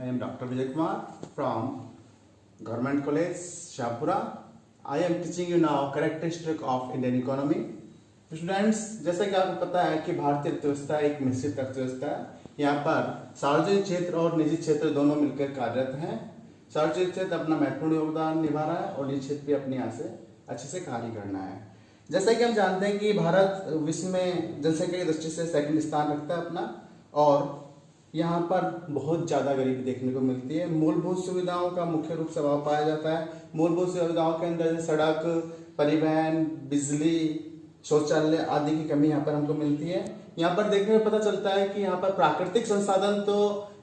I am Dr. Vijay Kumar from Government College, Shahpura. I am teaching you now characteristic of Indian economy. Students, जैसा कि आपको पता है कि भारतीय अर्थव्यवस्था एक मिश्रित अर्थव्यवस्था है। यहाँ पर सार्वजनिक क्षेत्र और निजी क्षेत्र दोनों मिलकर कार्यरत हैं। सार्वजनिक क्षेत्र अपना महत्वपूर्ण योगदान निभा रहा है और निजी क्षेत्र भी अपने यहाँ से अच्छे से कार्य करना है। जैसा कि हम जानते हैं कि भारत विश्व में जनसंख्या की दृष्टि से सेकंड स्थान रखता है अपना, और यहाँ पर बहुत ज़्यादा गरीबी देखने को मिलती है। मूलभूत सुविधाओं का मुख्य रूप से अभाव पाया जाता है। मूलभूत सुविधाओं के अंदर जैसे सड़क, परिवहन, बिजली, शौचालय आदि की कमी यहाँ पर हमको मिलती है। यहाँ पर देखने में पता चलता है कि यहाँ पर प्राकृतिक संसाधन तो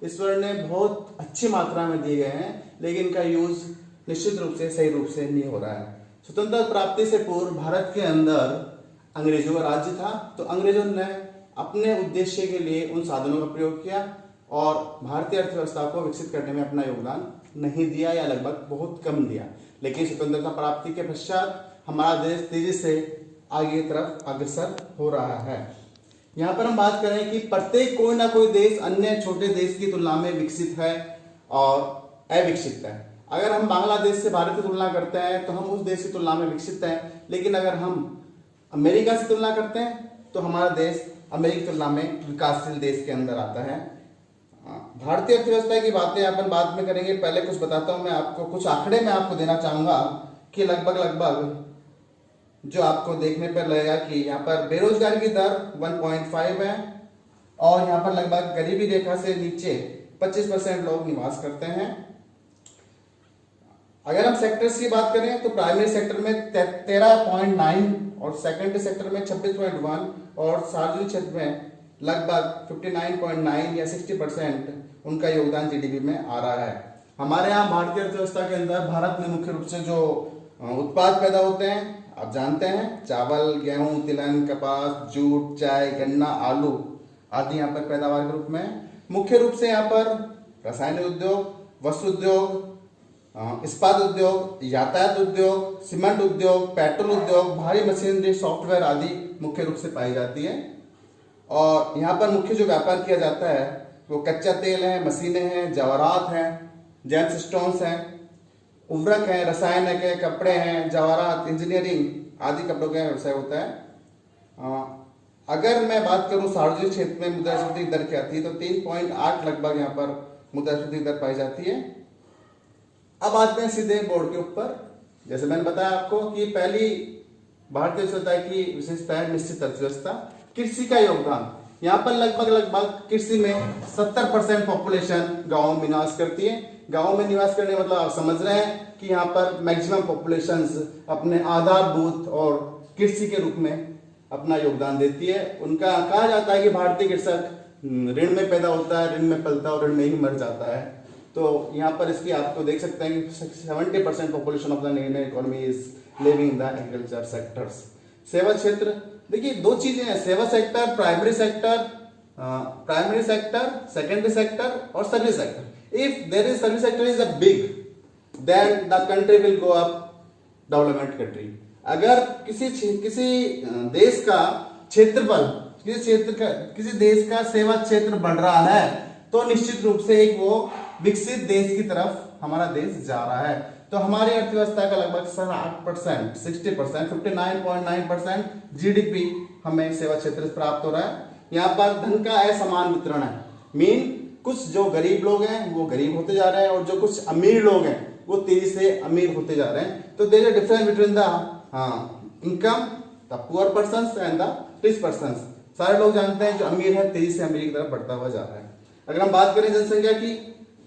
ईश्वर ने बहुत अच्छी मात्रा में दिए गए हैं, लेकिन इनका यूज निश्चित रूप से सही रूप से नहीं हो रहा है। स्वतंत्रता प्राप्ति से पूर्व भारत के अंदर अंग्रेजों का राज्य था, तो अंग्रेजों ने अपने उद्देश्य के लिए उन साधनों का प्रयोग किया और भारतीय अर्थव्यवस्था को विकसित करने में अपना योगदान नहीं दिया या लगभग बहुत कम दिया। लेकिन स्वतंत्रता प्राप्ति के पश्चात हमारा देश तेजी से आगे की तरफ अग्रसर हो रहा है। यहाँ पर हम बात करें कि प्रत्येक कोई ना कोई देश अन्य छोटे देश की तुलना में विकसित है और अविकसित है। अगर हम बांग्लादेश से भारत की तुलना करते हैं तो हम उस देश की तुलना में विकसित हैं, लेकिन अगर हम अमेरिका से तुलना करते हैं तो हमारा देश अमेरिका की तुलना में विकासशील देश के अंदर आता है। भारतीय अर्थव्यवस्था की बातें अपन बाद में करेंगे। पहले कुछ बताता हूं मैं आपको, कुछ आंकड़े मैं आपको देना चाहूंगा कि लगभग जो आपको देखने पर लगेगा कि यहाँ पर बेरोजगारी की दर 1.5 है और यहाँ पर लगभग गरीबी रेखा से नीचे 25% लोग निवास करते हैं। अगर हम सेक्टर्स की बात करें तो प्राइमरी सेक्टर में 13.9 और सेकेंडरी सेक्टर में 26.1 और सार्वजनिक क्षेत्र में लगभग 59.9 या 60% उनका योगदान जीडीपी में आ रहा है। हमारे यहाँ भारतीय अर्थव्यवस्था के अंदर भारत में मुख्य रूप से जो उत्पाद पैदा होते हैं आप जानते हैं, चावल, गेहूं, तिलहन, कपास, जूट, चाय, गन्ना, आलू आदि यहाँ पर पैदावार के रूप में। मुख्य रूप से यहाँ पर रासायनिक उद्योग, वस्त्र उद्योग, इस्पात उद्योग, यातायात उद्योग, सीमेंट उद्योग, पेट्रोल उद्योग, भारी मशीनरी, सॉफ्टवेयर आदि मुख्य रूप से पाई जाती है। और यहाँ पर मुख्य जो व्यापार किया जाता है वो कच्चा तेल है, मशीनें हैं, जवाहरात हैं, जेम्स स्टोन्स हैं, उर्वरक है, रसायनिक है, कपड़े हैं, जवाहरात, इंजीनियरिंग आदि कपड़ों का व्यवसाय होता है। अगर मैं बात करूं सार्वजनिक क्षेत्र में मुद्रास्फीति दर क्या थी तो 3.8 लगभग यहाँ पर मुद्रास्फीति दर पाई जाती है। अब आते हैं सीधे बोर्ड के ऊपर। जैसे मैंने बताया आपको कि पहली भारतीय अर्थव्यवस्था की विशेषता है निश्चित अर्थव्यवस्था। कृषि का योगदान यहाँ पर लगभग कृषि में 70% पॉपुलेशन गाँव में निवास करती है। गाँव में निवास करने मतलब आप समझ रहे हैं कि यहाँ पर मैक्सिमम पॉपुलेशन अपने आधारभूत और कृषि के रूप में अपना योगदान देती है। उनका कहा जाता है कि भारतीय कृषक ऋण में पैदा होता है, ऋण में पलता है और ऋण में ही मर जाता है। तो यहाँ पर इसकी आपको देख सकते हैं कि 70% population of the Indian economy is living in the agriculture sectors. सेवा क्षेत्र, देखिए दो चीजें हैं, सेवा sector, primary sector, secondary sector और service sector. If there is service sector is a big, then the country will go up development country. अगर किसी देश का क्षेत्रफल, किसी देश का सेवा क्षेत्र बढ़ रहा है तो निश्चित रूप से एक वो विकसित देश की तरफ हमारा देश जा रहा है। तो हमारी अर्थव्यवस्था का लगभग 60%, 59.9% जीडीपी हमें सेवा क्षेत्र से प्राप्त हो रहा है। यहाँ पर धन का असमान वितरण है। मीन कुछ जो गरीब लोग हैं वो गरीब होते जा रहे हैं और जो कुछ अमीर लोग हैं वो तेजी से अमीर होते जा रहे हैं। तो there is a difference between the income, the poor persons and the rich persons. सारे लोग जानते हैं जो अमीर है तेजी से अमीर की तरफ बढ़ता हुआ जा रहा है। अगर हम बात करें जनसंख्या की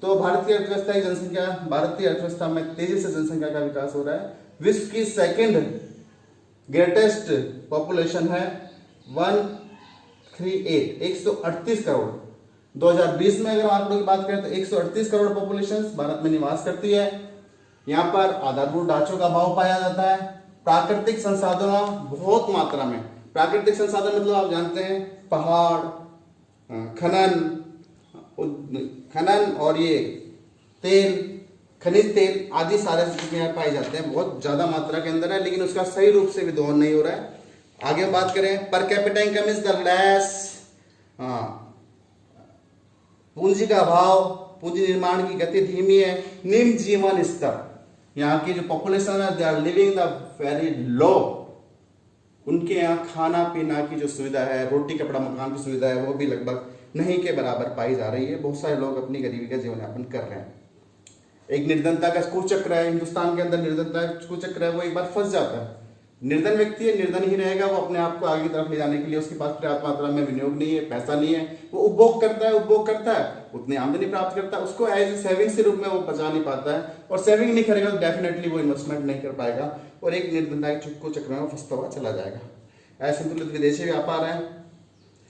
तो भारतीय अर्थव्यवस्था में तेजी से जनसंख्या का विकास हो रहा है। विश्व की सेकेंड ग्रेटेस्ट पॉपुलेशन है 138 करोड़। 2020 में अगर आंकड़ों की बात करें तो 138 करोड़ पॉपुलेशन भारत में निवास करती है। यहाँ पर आधारभूत ढांचों का अभाव पाया जाता है। प्राकृतिक संसाधनों बहुत मात्रा में, प्राकृतिक संसाधन मतलब आप जानते हैं पहाड़, खनन और ये तेल, खनिज तेल आदि सारे चीजें पाए जाते हैं, बहुत ज्यादा मात्रा के अंदर है, लेकिन उसका सही रूप से विदोहन नहीं हो रहा है। आगे बात करें per capita income is the less, पूंजी का अभाव, पूंजी निर्माण की गति धीमी है, निम्न जीवन स्तर, यहाँ की जो पॉपुलेशन है they are living the very low, उनके यहाँ खाना पीना की जो सुविधा है, रोटी कपड़ा मकान की सुविधा है, वो भी लगभग नहीं के बराबर पाई जा रही है। बहुत सारे लोग अपनी गरीबी का जीवन यापन कर रहे हैं। एक निर्धनता का कुचक्र है, हिंदुस्तान के अंदर निर्धनता का कुचक्र है, वो एक बार फंस जाता है। निर्धन व्यक्ति है, निर्धन ही रहेगा, वो अपने आप को आगे की तरफ ले जाने के लिए उसके पास पर्याप्त मात्रा में विनियोग नहीं है, पैसा नहीं है, वो उपभोग करता है, उतनी आमदनी प्राप्त करता है, उसको एज सेविंग के रूप में वो बचा नहीं पाता है, और सेविंग नहीं करेगा तो डेफिनेटली वो इन्वेस्टमेंट नहीं कर पाएगा और एक निर्धनता के कुचक्र में फंसता हुआ चला जाएगा। असंतुलित विदेशी व्यापार है,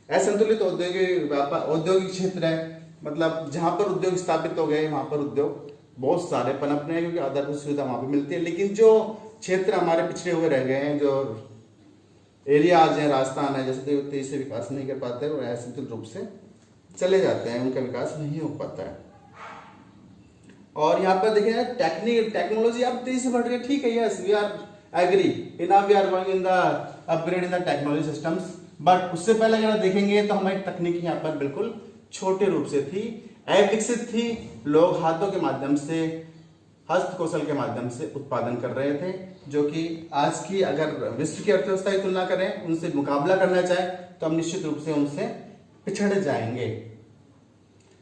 असंतुलित औद्योगिक क्षेत्र है, मतलब जहां पर उद्योग स्थापित हो गए वहां पर उद्योग बहुत सारे पनपने हैं क्योंकि आधारभूत सुविधा वहां पर मिलती है, लेकिन जो क्षेत्र हमारे पिछड़े हुए रह गए हैं, जो एरियाज हैं, राजस्थान है, जैसे तेजी से विकास नहीं कर पाते और असंतुलित रूप से चले जाते हैं, उनका विकास नहीं हो पाता है। और यहाँ पर देखें टेक्नोलॉजी अब तेजी से बढ़ रही है, ठीक है, yes we are agree enough we are going in the upgrade in the technology systems, but उससे पहले अगर देखेंगे तो हमारी तकनीकी यहाँ पर बिल्कुल छोटे रूप से थी, अविकसित थी, लोग हाथों के माध्यम से, हस्त कौशल के माध्यम से उत्पादन कर रहे थे, जो कि आज की अगर विश्व की अर्थव्यवस्था की तुलना करें, उनसे मुकाबला करना चाहें तो हम निश्चित रूप से उनसे पिछड़ जाएंगे।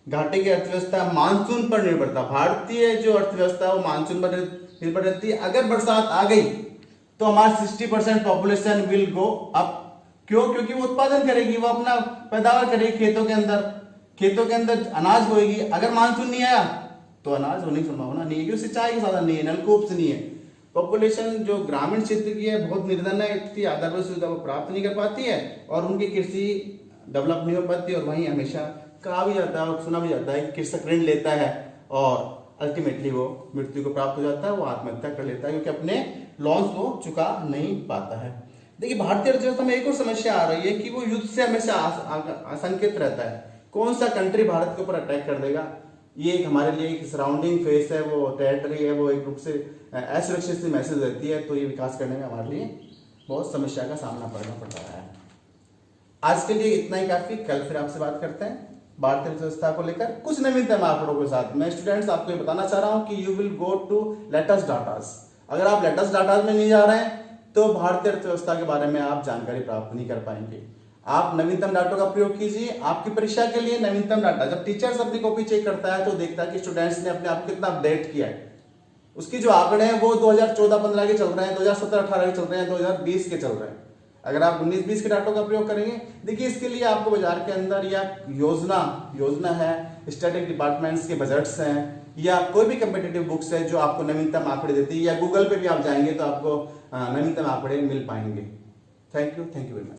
घाटे की अर्थव्यवस्था मानसून पर निर्भरता, भारतीय जो अर्थव्यवस्था है वो मानसून पर निर्भर रहती है। अगर बरसात आ गई तो हमारा 60% पॉपुलेशन विल गो अप, क्यों? क्योंकि वो उत्पादन करेगी, वो अपना पैदावार करेगी, खेतों के अंदर अनाज होएगी। अगर मानसून नहीं आया तो अनाज होने की संभावना नहीं है, क्योंकि सिंचाई के साधन नहीं है, नलकूप से नहीं है। पॉपुलेशन जो ग्रामीण क्षेत्र की है बहुत निर्धन है, इतनी आधारभूत सुविधा वो प्राप्त नहीं कर पाती है और उनकी कृषि डेवलप नहीं हो पाती, और वहीं हमेशा कहा भी जाता है और सुना भी जाता है कि कृषक ऋण लेता है और अल्टीमेटली वो मृत्यु को प्राप्त हो जाता है, वो आत्महत्या कर लेता है क्योंकि अपने लॉन्स वो चुका नहीं पाता है। देखिए भारतीय अर्थव्यवस्था में एक और समस्या आ रही है कि वो युद्ध से हमेशा आशंकित रहता है, कौन सा कंट्री भारत के ऊपर अटैक कर देगा। ये एक हमारे लिए एक सराउंडिंग फेस है, वो टेरिटरी है, वो एक रूप से असुरक्षित सी मैसेज रहती है, तो ये विकास करने में हमारे लिए बहुत समस्या का सामना करना पड़ रहा है। आज के लिए इतना ही काफी, कल फिर आपसे बात करते हैं भारतीय अर्थव्यवस्था को लेकर कुछ नवीनतम आंकड़ों के साथ। मैं स्टूडेंट्स आपको ये बताना चाह रहा हूं कि you will go to latest datas. अगर आप लेटेस्ट डाटा में नहीं जा रहे हैं तो भारतीय अर्थव्यवस्था के बारे में आप जानकारी प्राप्त नहीं कर पाएंगे। आप नवीनतम डाटा का प्रयोग कीजिए आपकी परीक्षा के लिए। नवीनतम डाटा, जब टीचर्स अपनी कॉपी चेक करता है तो देखता है कि स्टूडेंट्स ने अपने आप को कितना अपडेट किया है। उसकी जो आंकड़े हैं वो 2014-15 के चल रहे हैं, 2017-18 के चल रहे हैं, 2020 के चल रहे हैं। अगर आप 19-20 के डाटों का प्रयोग करेंगे, देखिए इसके लिए आपको बाजार के अंदर या योजना है, स्टैटिक डिपार्टमेंट्स के बजट्स हैं, या कोई भी कम्पिटिटिव बुक्स है जो आपको नवीनतम आंकड़े देती है, या गूगल पे भी आप जाएंगे तो आपको नवीनतम आंकड़े मिल पाएंगे। Thank you very much.